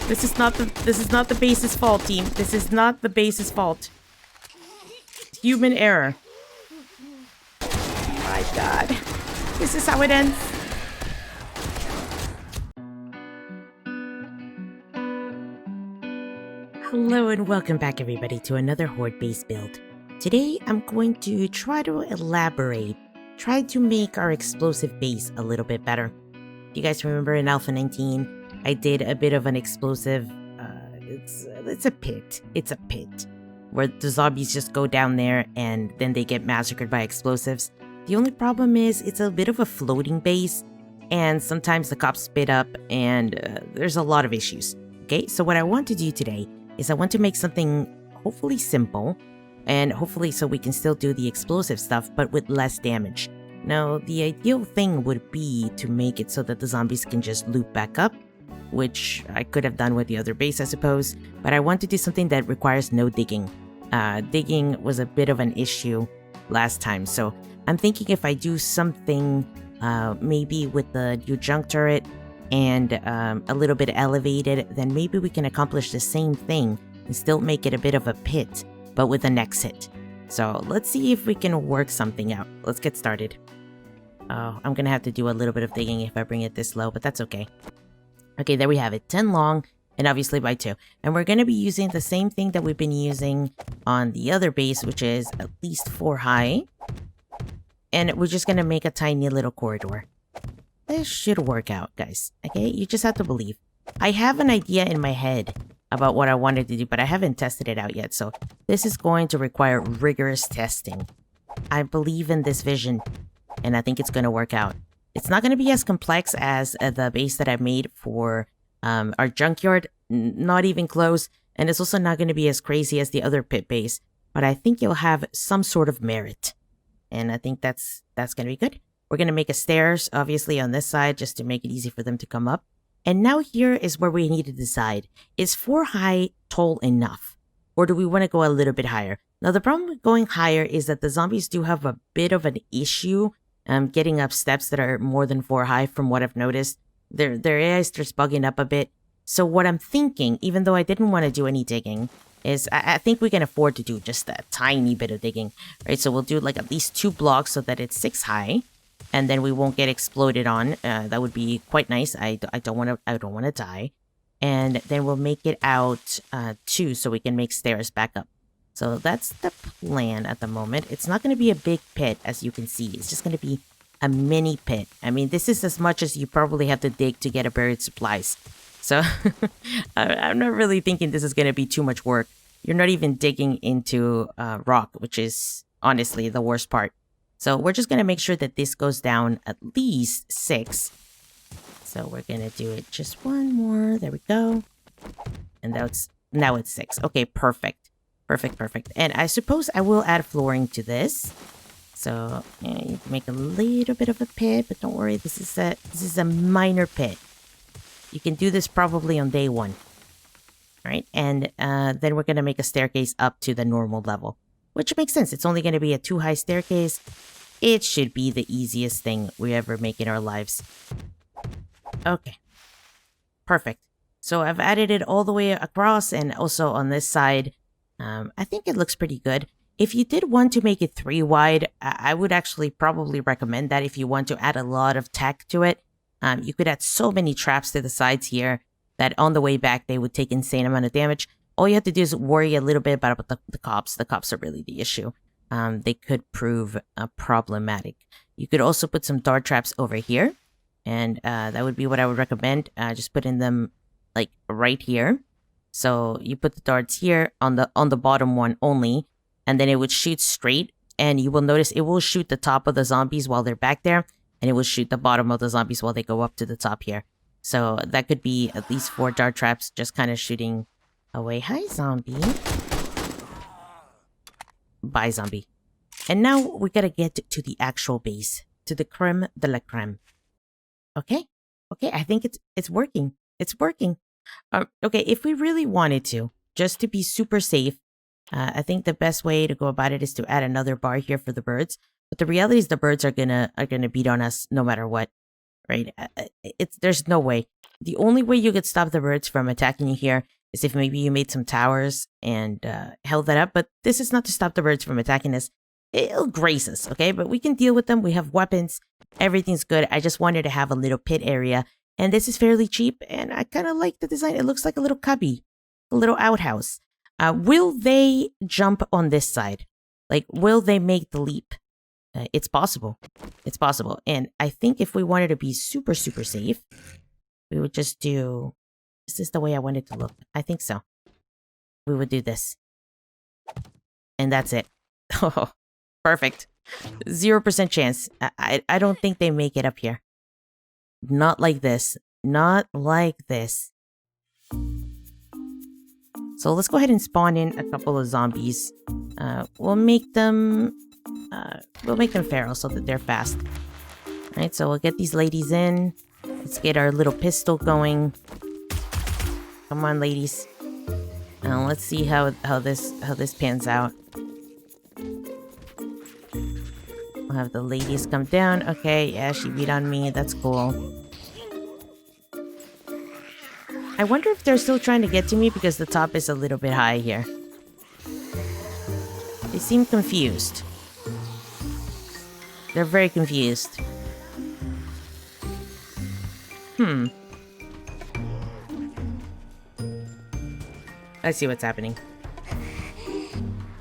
This is not the base's fault, team. This is not the base's fault. It's human error. My God. This is how it ends. Hello and welcome back everybody to another Horde base build. Today I'm going to try to elaborate, try to make our explosive base a little bit better. If you guys remember in Alpha 19, I did a bit of an explosive, it's a pit. It's a pit where the zombies just go down there and then they get massacred by explosives. The only problem is it's a bit of a floating base and sometimes the cops spit up and there's a lot of issues. Okay, so what I want to do today is I want to make something hopefully simple and hopefully so we can still do the explosive stuff but with less damage. Now, the ideal thing would be to make it so that the zombies can just loop back up, which I could have done with the other base, I suppose, but I want to do something that requires no digging. Digging was a bit of an issue last time, so I'm thinking if I do something maybe with the new junk turret and a little bit elevated, then maybe we can accomplish the same thing and still make it a bit of a pit, but with an exit. So let's see if we can work something out. Let's get started. Oh, I'm gonna have to do a little bit of digging if I bring it this low, but that's okay. Okay, there we have it. 10 long and obviously by 2. And we're gonna be using the same thing that we've been using on the other base, which is at least 4 high. And we're just gonna make a tiny little corridor. This should work out, guys. Okay, you just have to believe. I have an idea in my head about what I wanted to do, but I haven't tested it out yet, so this is going to require rigorous testing. I believe in this vision, and I think it's going to work out. It's not going to be as complex as the base that I made for our junkyard, not even close, and it's also not going to be as crazy as the other pit base, but I think you'll have some sort of merit, and I think that's going to be good. We're going to make a stairs, obviously, on this side, just to make it easy for them to come up. And now here is where we need to decide. Is 4 high tall enough? Or do we want to go a little bit higher? Now, the problem with going higher is that the zombies do have a bit of an issue getting up steps that are more than 4 high from what I've noticed. Their AI starts bugging up a bit. So what I'm thinking, even though I didn't want to do any digging, is I think we can afford to do just a tiny bit of digging. Right? So we'll do like at least 2 blocks so that it's 6 high. And then we won't get exploded on. That would be quite nice. I don't want to die. And then we'll make it out 2 so we can make stairs back up. So that's the plan at the moment. It's not going to be a big pit, as you can see. It's just going to be a mini pit. I mean, this is as much as you probably have to dig to get a buried supplies. So I'm not really thinking this is going to be too much work. You're not even digging into rock, which is honestly the worst part. So we're just going to make sure that this goes down at least 6. So we're going to do it just 1 more. There we go. And now it's 6. Okay, perfect. Perfect. And I suppose I will add flooring to this. So yeah, you can make a little bit of a pit, but don't worry, this is a minor pit. You can do this probably on day 1. All right? And then we're going to make a staircase up to the normal level. Which makes sense. It's only going to be a 2 high staircase. It should be the easiest thing we ever make in our lives. Okay. Perfect. So I've added it all the way across and also on this side. I think it looks pretty good. If you did want to make it 3 wide, I would actually probably recommend that if you want to add a lot of tech to it. You could add so many traps to the sides here that on the way back they would take insane amount of damage. All you have to do is worry a little bit about the cops. The cops are really the issue. They could prove problematic. You could also put some dart traps over here. And that would be what I would recommend. Just putting them like right here. So you put the darts here on the bottom one only. And then it would shoot straight. And you will notice it will shoot the top of the zombies while they're back there. And it will shoot the bottom of the zombies while they go up to the top here. So that could be at least 4 dart traps just kind of shooting away. Hi, zombie. Bye, zombie. And now we gotta get to the actual base. To the creme de la creme. Okay? Okay, I think it's working. It's working. Okay, if we really wanted to, just to be super safe, I think the best way to go about it is to add another bar here for the birds. But the reality is the birds are gonna beat on us no matter what. Right? There's no way. The only way you could stop the birds from attacking you here is if maybe you made some towers and held that up. But this is not to stop the birds from attacking us. It'll graze us, okay? But we can deal with them. We have weapons. Everything's good. I just wanted to have a little pit area. And this is fairly cheap. And I kind of like the design. It looks like a little cubby. A little outhouse. Will they jump on this side? Like, will they make the leap? It's possible. It's possible. And I think if we wanted to be super, super safe, we would just do... Is this the way I want it to look? I think so. We would do this. And that's it. Oh, perfect. 0% chance. I don't think they make it up here. Not like this. Not like this. So let's go ahead and spawn in a couple of zombies. We'll make them feral so that they're fast. Alright, so we'll get these ladies in. Let's get our little pistol going. Come on, ladies. Let's see how this pans out. We'll have the ladies come down. Okay, yeah, she beat on me. That's cool. I wonder if they're still trying to get to me because the top is a little bit high here. They seem confused. They're very confused. I see what's happening.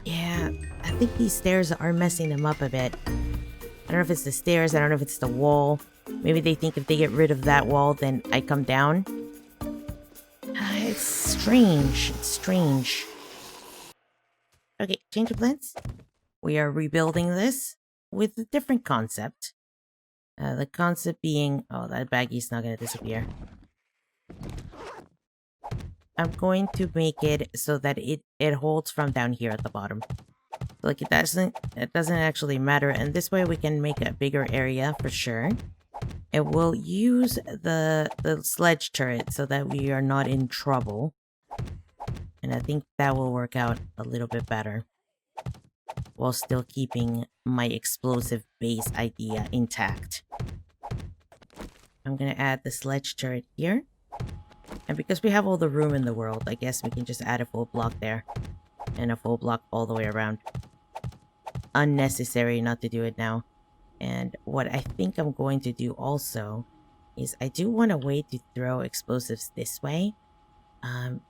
Yeah, I think these stairs are messing them up a bit. I don't know if it's the stairs, I don't know if it's the wall. Maybe they think if they get rid of that wall, then I come down. It's strange. It's strange. Okay, change of plans. We are rebuilding this with a different concept. The concept being... Oh, that baggie's not going to disappear. I'm going to make it so that it holds from down here at the bottom. Like, it doesn't actually matter. And this way we can make a bigger area for sure. And we'll use the sledge turret so that we are not in trouble. And I think that will work out a little bit better. While still keeping my explosive base idea intact. I'm going to add the sledge turret here. And because we have all the room in the world, I guess we can just add a full block there. And a full block all the way around. Unnecessary not to do it now. And what I think I'm going to do also is I do want a way to throw explosives this way.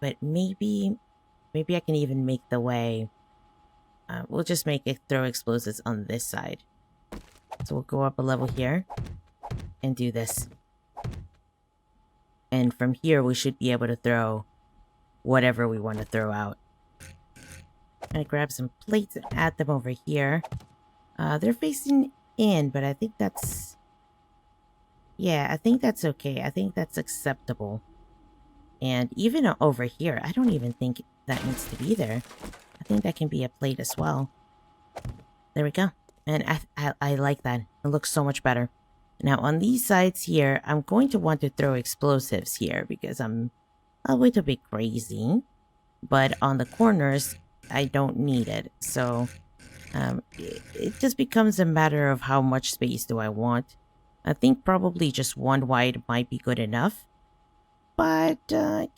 But maybe I can even make the way... we'll just make it throw explosives on this side. So we'll go up a level here and do this. And from here, we should be able to throw whatever we want to throw out. I'm going to grab some plates and add them over here. They're facing in, but I think that's... Yeah, I think that's okay. I think that's acceptable. And even over here, I don't even think that needs to be there. I think that can be a plate as well. There we go. And I like that. It looks so much better. Now, on these sides here, I'm going to want to throw explosives here because I'm a little bit crazy. But on the corners, I don't need it. So, it just becomes a matter of how much space do I want. I think probably just one wide might be good enough. But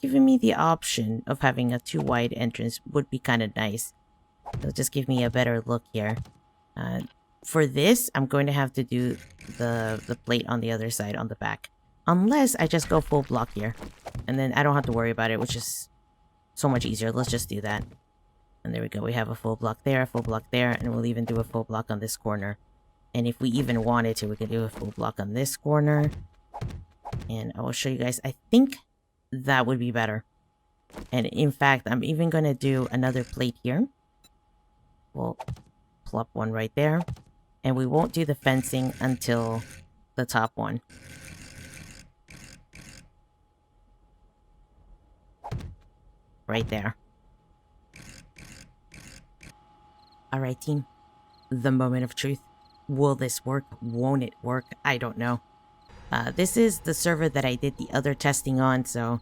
giving me the option of having a 2 wide entrance would be kind of nice. It'll just give me a better look here. For this, I'm going to have to do the plate on the other side on the back. Unless I just go full block here. And then I don't have to worry about it, which is so much easier. Let's just do that. And there we go. We have a full block there, a full block there, and we'll even do a full block on this corner. And if we even wanted to, we can do a full block on this corner. And I will show you guys. I think that would be better. And in fact, I'm even going to do another plate here. We'll plop one right there. And we won't do the fencing until the top one. Right there. Alright, team. The moment of truth. Will this work? Won't it work? I don't know. This is the server that I did the other testing on, so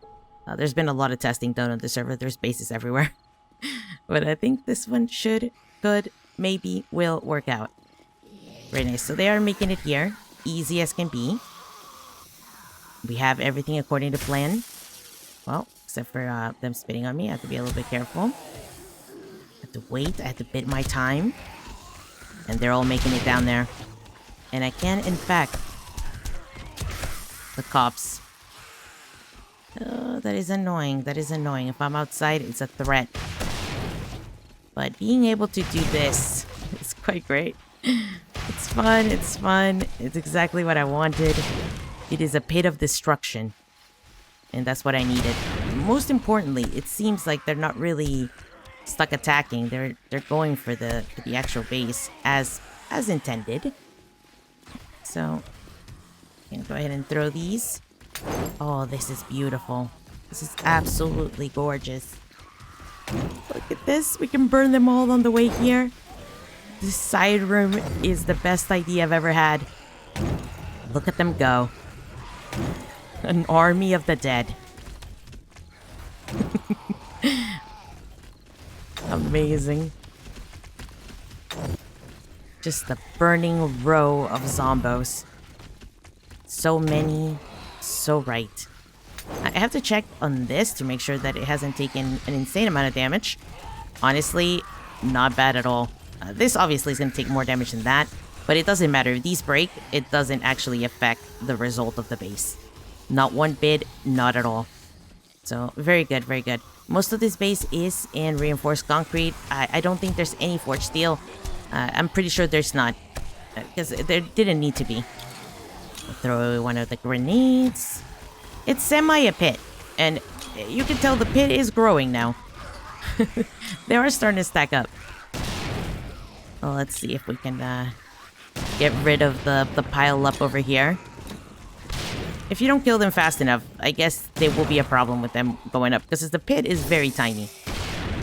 there's been a lot of testing done on the server. There's bases everywhere. But I think this one should, could, maybe, will work out. Very nice. So they are making it here. Easy as can be. We have everything according to plan. Well, except for them spitting on me. I have to be a little bit careful. I have to wait. I have to bid my time. And they're all making it down there. And I can infect the cops. Oh, that is annoying. That is annoying. If I'm outside, it's a threat. But being able to do this is quite great. It's fun. It's fun. It's exactly what I wanted. It is a pit of destruction. And that's what I needed. Most importantly, it seems like they're not really stuck attacking. They're going for the actual base as intended. So, I'm gonna go ahead and throw these. Oh, this is beautiful. This is absolutely gorgeous. Look at this. We can burn them all on the way here. This side room is the best idea I've ever had. Look at them go. An army of the dead. Amazing. Just a burning row of zombos. So many, so right. I have to check on this to make sure that it hasn't taken an insane amount of damage. Honestly, not bad at all. This obviously is going to take more damage than that, but it doesn't matter. If these break, it doesn't actually affect the result of the base. Not one bit, not at all. So, very good, very good. Most of this base is in reinforced concrete. I don't think there's any forged steel. I'm pretty sure there's not, because there didn't need to be. I'll throw away one of the grenades. It's semi a pit, and you can tell the pit is growing now. They are starting to stack up. Well, let's see if we can get rid of the pile up over here. If you don't kill them fast enough, I guess there will be a problem with them going up, because the pit is very tiny.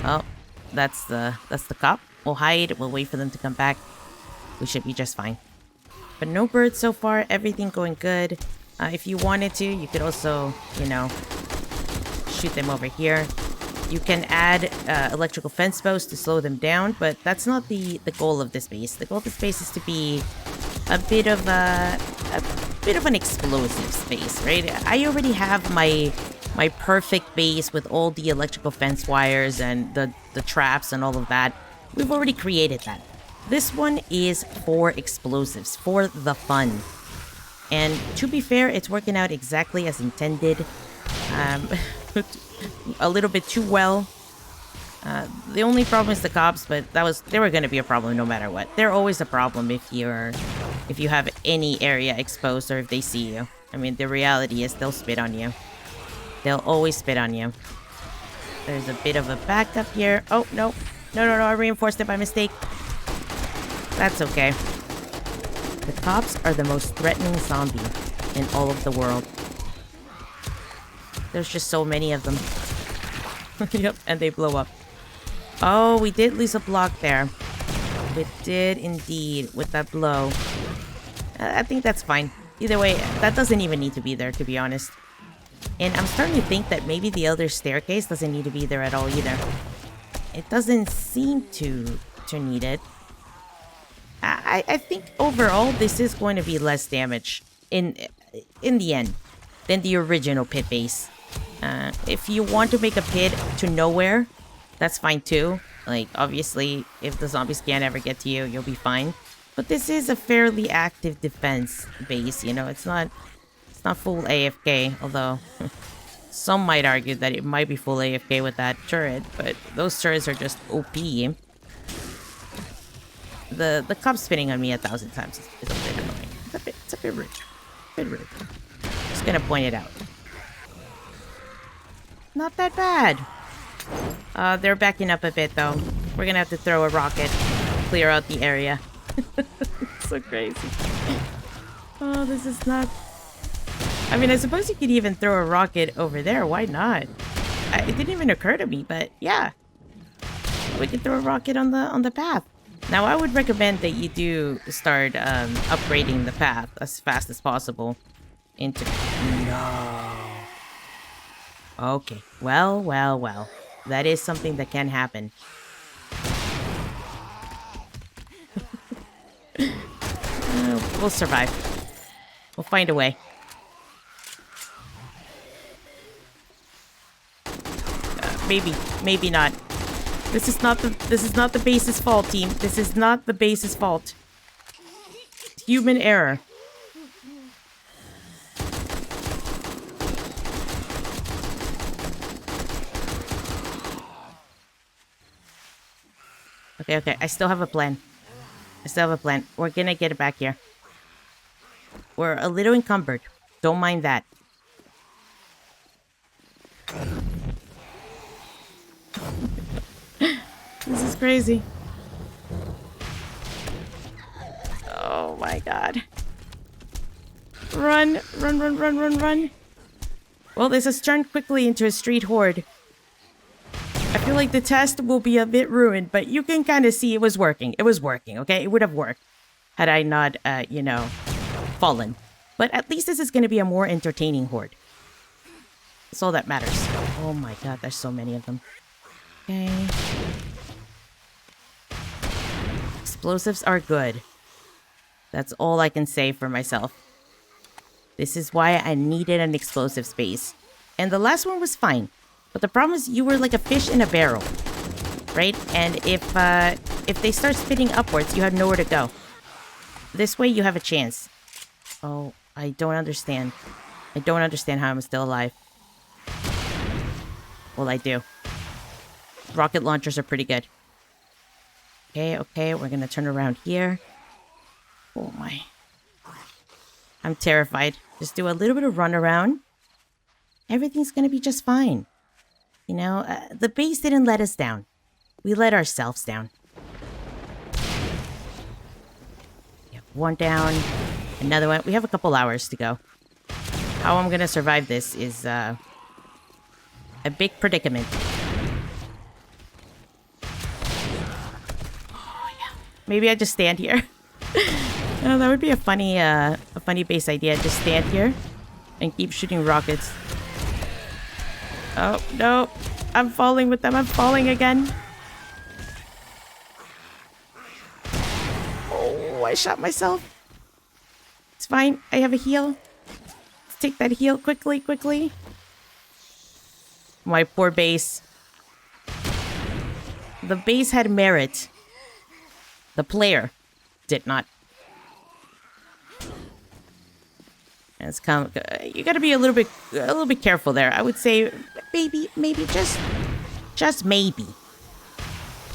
Oh, that's the cop. We'll hide. We'll wait for them to come back. We should be just fine. But no birds so far. Everything going good. If you wanted to, you could also, you know, shoot them over here. You can add electrical fence posts to slow them down, but that's not the goal of this base. The goal of this base is to be a bit of an explosive space, right? I already have my perfect base with all the electrical fence wires and the traps and all of that. We've already created that. This one is for explosives, for the fun. And to be fair, it's working out exactly as intended. A little bit too well. The only problem is the cops, but they were going to be a problem no matter what. They're always a problem if you have any area exposed or if they see you. I mean, the reality is they'll spit on you. They'll always spit on you. There's a bit of a backup here. Oh, no. No, I reinforced it by mistake. That's okay. The cops are the most threatening zombie in all of the world. There's just so many of them. Yep, and they blow up. Oh, we did lose a block there. We did indeed, with that blow. I think that's fine. Either way, that doesn't even need to be there, to be honest. And I'm starting to think that maybe the other staircase doesn't need to be there at all either. It doesn't seem to need it. I think overall this is going to be less damage in the end than the original pit base. If you want to make a pit to nowhere, that's fine too. Like, obviously, if the zombies can't ever get to you, you'll be fine. But this is a fairly active defense base, you know. It's not full AFK, although some might argue that it might be full AFK with that turret, but those turrets are just OP. The cop spinning on me 1,000 times is a bit annoying. It's a bit rude. Just gonna point it out. Not that bad. They're backing up a bit though. We're gonna have to throw a rocket, clear out the area. So crazy. Oh, this is not... I mean, I suppose you could even throw a rocket over there. Why not? It didn't even occur to me, but yeah. We could throw a rocket on the path. Now, I would recommend that you do start upgrading the path as fast as possible into... No. Okay. Well. That is something that can happen. We'll survive. We'll find a way. maybe. Maybe not. This is not the base's fault, team. This is not the base's fault. It's human error. Okay, okay. I still have a plan. We're gonna get it back here. We're a little encumbered. Don't mind that. This is crazy. Oh my god. Run, run, run, run, run, run. Well, this has turned quickly into a street horde. I feel like the test will be a bit ruined, but you can kind of see it was working. It was working, okay? It would have worked had I not, you know, fallen. But at least this is going to be a more entertaining horde. That's all that matters. Oh my god, there's so many of them. Okay. Explosives are good. That's all I can say for myself. This is why I needed an explosive space. And the last one was fine. But the problem is you were like a fish in a barrel. Right? And if they start spitting upwards, you have nowhere to go. This way you have a chance. Oh, I don't understand. I don't understand how I'm still alive. Well, I do. Rocket launchers are pretty good. Okay, okay, we're gonna turn around here. Oh my. I'm terrified. Just do a little bit of run around. Everything's gonna be just fine. You know, the base didn't let us down. We let ourselves down. We have one down. Another one. We have a couple hours to go. How I'm gonna survive this is, a big predicament. Oh, yeah. Maybe I just stand here. Oh, that would be a funny base idea. Just stand here and keep shooting rockets. Oh, no. I'm falling with them. I'm falling again. Oh, I shot myself. It's fine. I have a heal. Let's take that heal quickly, quickly. My poor base. The base had merit. The player did not. And it's kind of, you gotta be a little bit careful there. I would say maybe just maybe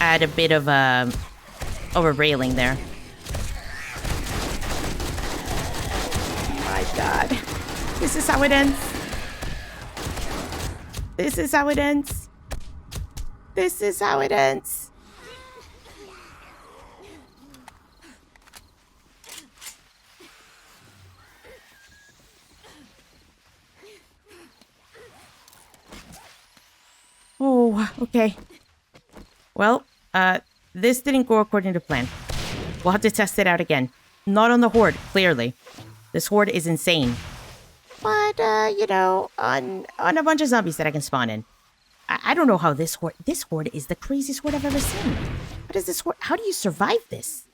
add a bit of a railing there. My god. This is how it ends. This is how it ends. This is how it ends. Oh, okay. Well, this didn't go according to plan. We'll have to test it out again. Not on the Horde, clearly. This Horde is insane. But, you know, on a bunch of zombies that I can spawn in. I don't know how this Horde is the craziest Horde I've ever seen. What is this Horde? How do you survive this?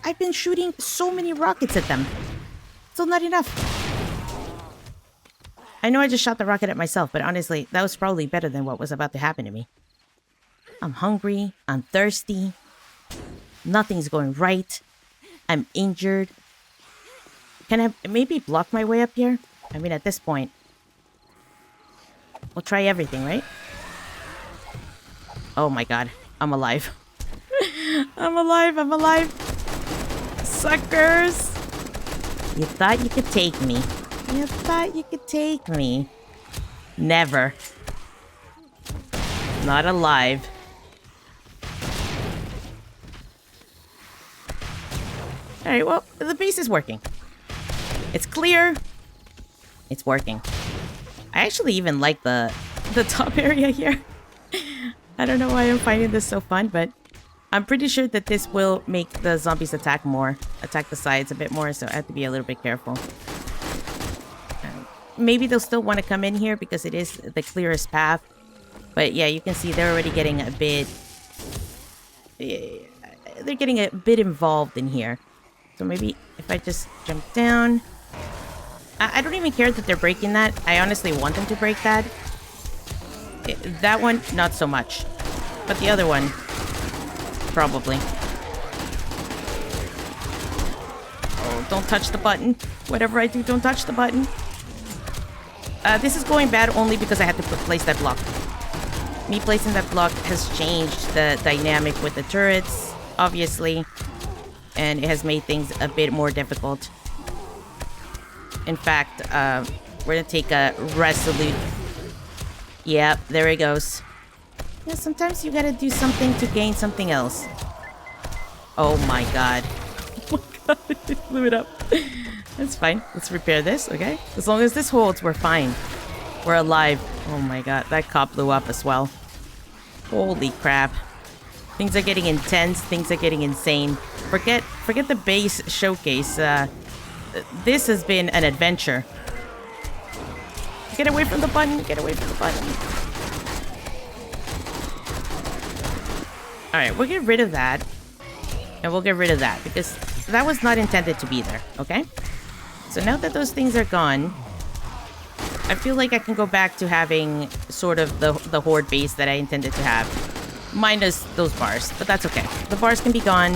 I've been shooting so many rockets at them. Still not enough. I know I just shot the rocket at myself, but honestly, that was probably better than what was about to happen to me. I'm hungry. I'm thirsty. Nothing's going right. I'm injured. Can I maybe block my way up here? I mean, at this point, we'll try everything, right? Oh my god. I'm alive. I'm alive. I'm alive. Suckers. You thought you could take me. You thought you could take me. Never. Not alive. Alright, well, the base is working. It's clear. It's working. I actually even like the top area here. I don't know why I'm finding this so fun, but I'm pretty sure that this will make the zombies attack the sides a bit more, so I have to be a little bit careful. Maybe they'll still want to come in here because it is the clearest path. But yeah, you can see they're already getting a bit... They're getting a bit involved in here. So maybe if I just jump down... I don't even care that they're breaking that. I honestly want them to break that. That one, not so much. But the other one, probably. Oh, don't touch the button. Whatever I do, don't touch the button. This is going bad only because I had to place that block. Me placing that block has changed the dynamic with the turrets, obviously. And it has made things a bit more difficult. In fact, we're gonna take a resolute. Yep, there it goes. Yeah, sometimes you gotta do something to gain something else. Oh my god. Oh my god, it blew it up. That's fine. Let's repair this, okay? As long as this holds, we're fine. We're alive. Oh my god, that cop blew up as well. Holy crap. Things are getting intense. Things are getting insane. Forget the base showcase. This has been an adventure. Get away from the button. Get away from the button. Alright, we'll get rid of that. And we'll get rid of that. Because that was not intended to be there. Okay? So now that those things are gone, I feel like I can go back to having sort of the Horde base that I intended to have. Minus those bars. But that's okay. The bars can be gone.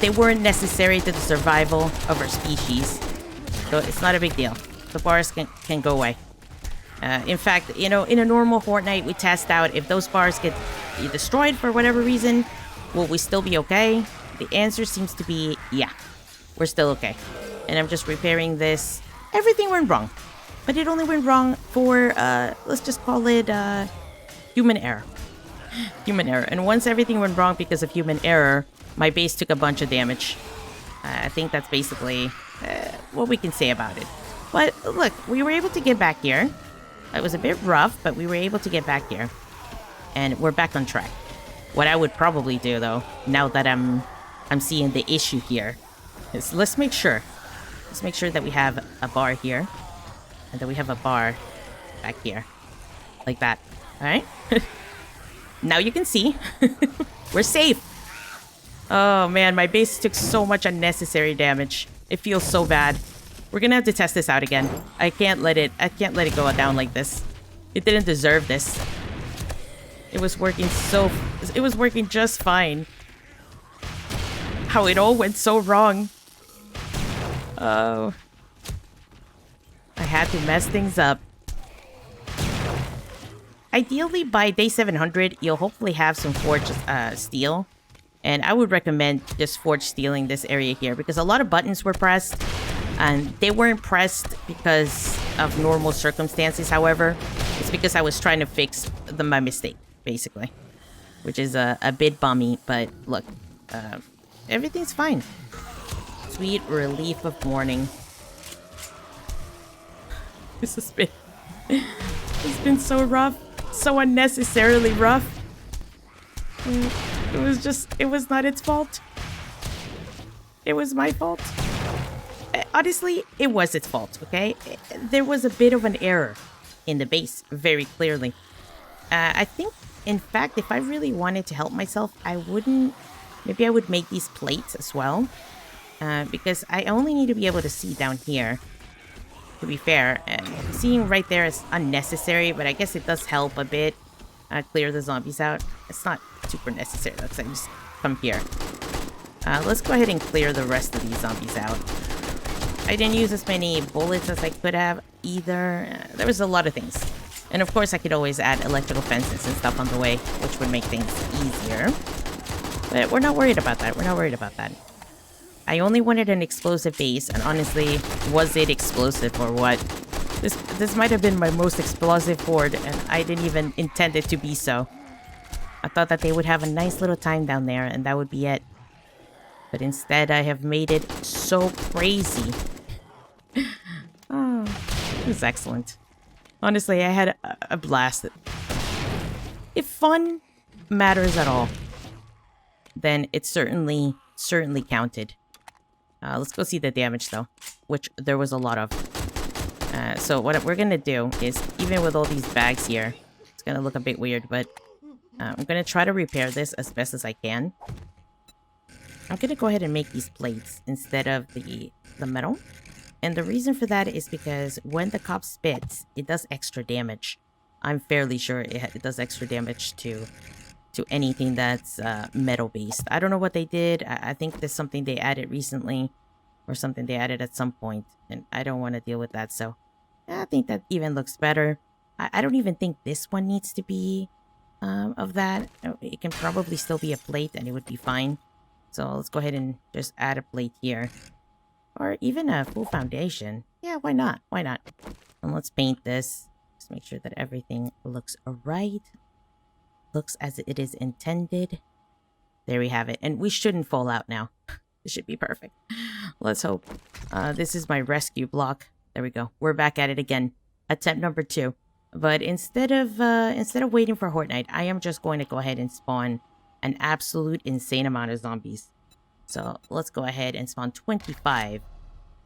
They weren't necessary to the survival of our species. So it's not a big deal. The bars can go away. In fact, you know, in a normal Horde night, we test out if those bars get destroyed for whatever reason, will we still be okay? The answer seems to be, yeah, we're still okay. And I'm just repairing this. Everything went wrong. But it only went wrong for, let's just call it, human error. Human error. And once everything went wrong because of human error, my base took a bunch of damage. I think that's basically what we can say about it. But look, we were able to get back here. It was a bit rough, but we were able to get back here. And we're back on track. What I would probably do, though, now that I'm seeing the issue here, is let's make sure. Let's make sure that we have a bar here. And that we have a bar back here. Like that. Alright? Now you can see. We're safe. Oh man, my base took so much unnecessary damage. It feels so bad. We're gonna have to test this out again. I can't let it go down like this. It didn't deserve this. It was working just fine. How it all went so wrong. Oh. I had to mess things up. Ideally, by day 700, you'll hopefully have some forged steel. And I would recommend just forge stealing this area here because a lot of buttons were pressed. And they weren't pressed because of normal circumstances, however. It's because I was trying to fix my mistake, basically. Which is a bit bummy, but look. Everything's fine. Sweet relief of morning. This has been... It's been so rough. So unnecessarily rough. It was not its fault. It was my fault. Honestly, it was its fault, okay? There was a bit of an error in the base, very clearly. I think, in fact, if I really wanted to help myself, maybe I would make these plates as well. Because I only need to be able to see down here. To be fair, seeing right there is unnecessary, but I guess it does help a bit clear the zombies out. It's not super necessary, though, because I just come here. Let's go ahead and clear the rest of these zombies out. I didn't use as many bullets as I could have, either. There was a lot of things. And of course, I could always add electrical fences and stuff on the way, which would make things easier. But we're not worried about that. We're not worried about that. I only wanted an explosive base, and honestly, was it explosive or what? This might have been my most explosive horde, and I didn't even intend it to be so. I thought that they would have a nice little time down there, and that would be it. But instead, I have made it so crazy. Oh, it was excellent. Honestly, I had a blast. If fun matters at all, then it certainly counted. Let's go see the damage, though, which there was a lot of. So what we're going to do is, even with all these bags here, it's going to look a bit weird, but I'm going to try to repair this as best as I can. I'm going to go ahead and make these plates instead of the metal. And the reason for that is because when the cop spits, it does extra damage. I'm fairly sure it does extra damage to anything that's metal based. I don't know what they did. I think there's something they added recently or something they added at some point, and I don't want to deal with that. So I think that even looks better. I don't even think this one needs to be of that. It can probably still be a plate and it would be fine. So let's go ahead and just add a plate here. Or even a full foundation. Yeah, why not? Why not? And let's paint this. Just make sure that everything looks right. Looks as it is intended. There we have it. And we shouldn't fall out now. It should be perfect. Let's hope. This is my rescue block. There we go. We're back at it again. Attempt number 2. But instead of waiting for Horde Night, I am just going to go ahead and spawn an absolute insane amount of zombies. So let's go ahead and spawn 25.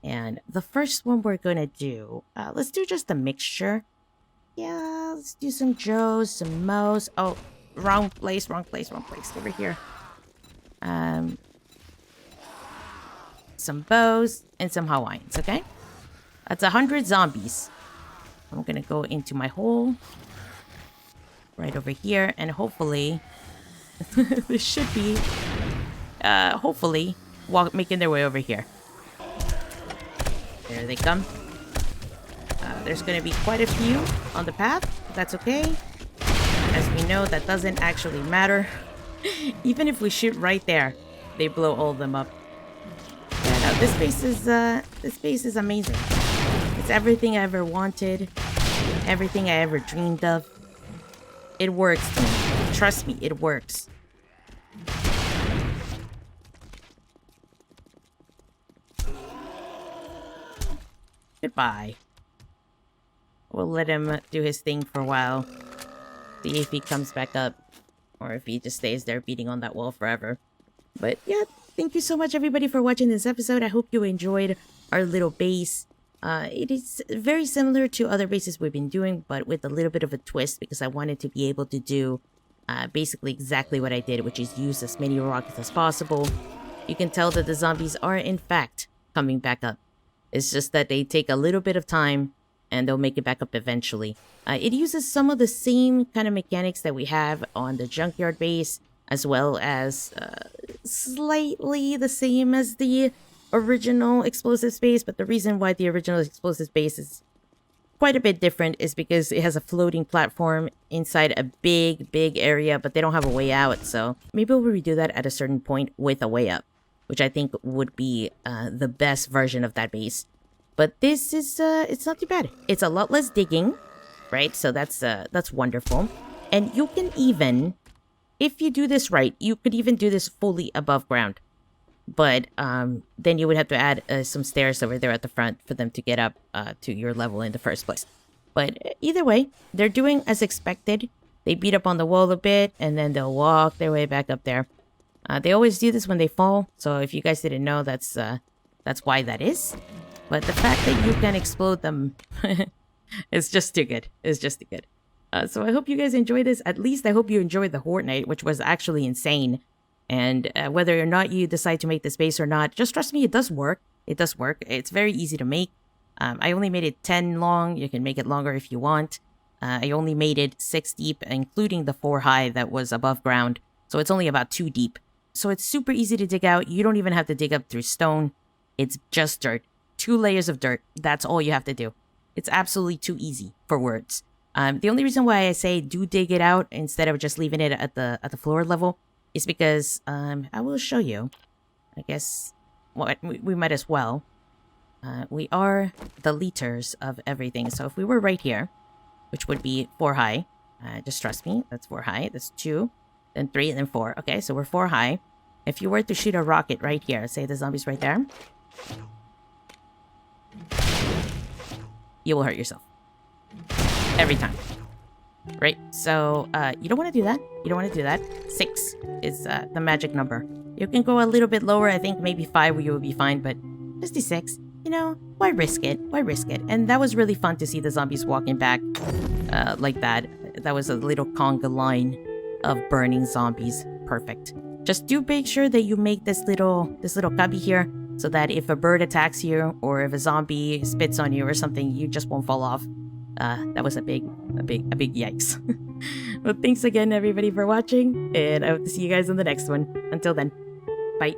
And the first one we're going to do, let's do just a mixture. Yeah, let's do some Joes, some Moes. Oh, wrong place. Over here. Some bows and some Hawaiians, okay? That's 100 zombies. I'm gonna go into my hole right over here, and hopefully this should be hopefully making their way over here. There they come. There's gonna be quite a few on the path, but that's okay. As we know, that doesn't actually matter. Even if we shoot right there, they blow all of them up. Yeah, no, this base is amazing. It's everything I ever wanted, everything I ever dreamed of. It works to me. Trust me, it works. Goodbye. We'll let him do his thing for a while. See if he comes back up, or if he just stays there beating on that wall forever. But yeah, thank you so much everybody for watching this episode. I hope you enjoyed our little base. It is very similar to other bases we've been doing, but with a little bit of a twist, because I wanted to be able to do basically exactly what I did, which is use as many rockets as possible. You can tell that the zombies are in fact coming back up. It's just that they take a little bit of time and they'll make it back up eventually. It uses some of the same kind of mechanics that we have on the junkyard base, as well as slightly the same as the original explosive space. But the reason why the original explosive space is quite a bit different is because it has a floating platform inside a big area, but they don't have a way out. So maybe we'll redo that at a certain point with a way up, which I think would be the best version of that base. But this is, it's not too bad. It's a lot less digging, right? So that's wonderful. And you can even, if you do this right, you could even do this fully above ground. But then you would have to add some stairs over there at the front for them to get up to your level in the first place. But either way, they're doing as expected. They beat up on the wall a bit, and then they'll walk their way back up there. They always do this when they fall, so if you guys didn't know, that's why that is. But the fact that you can explode them is just too good. It's just too good. So I hope you guys enjoy this. At least I hope you enjoyed the Horde Night, which was actually insane. And whether or not you decide to make this base or not, just trust me, it does work. It does work. It's very easy to make. I only made it 10 long. You can make it longer if you want. I only made it 6 deep, including the 4 high that was above ground. So it's only about 2 deep. So it's super easy to dig out. You don't even have to dig up through stone. It's just dirt. 2 layers of dirt. That's all you have to do. It's absolutely too easy for words. The only reason why I say do dig it out instead of just leaving it at the floor level is because I will show you. I guess we might as well. We are the liters of everything. So if we were right here, which would be 4 high, just trust me, that's 4 high. That's 2, then 3, and then 4. Okay, so we're 4 high. If you were to shoot a rocket right here, say the zombie's right there, you will hurt yourself. Every time. Right? So, you don't want to do that. You don't want to do that. 6 is the magic number. You can go a little bit lower. I think maybe 5 you will be fine, but just do 6. You know, why risk it? Why risk it? And that was really fun to see the zombies walking back like that. That was a little conga line of burning zombies. Perfect. Just do make sure that you make this little cubby here so that if a bird attacks you or if a zombie spits on you or something, you just won't fall off. That was a big yikes. Well, thanks again, everybody, for watching, and I hope to see you guys in the next one. Until then, bye.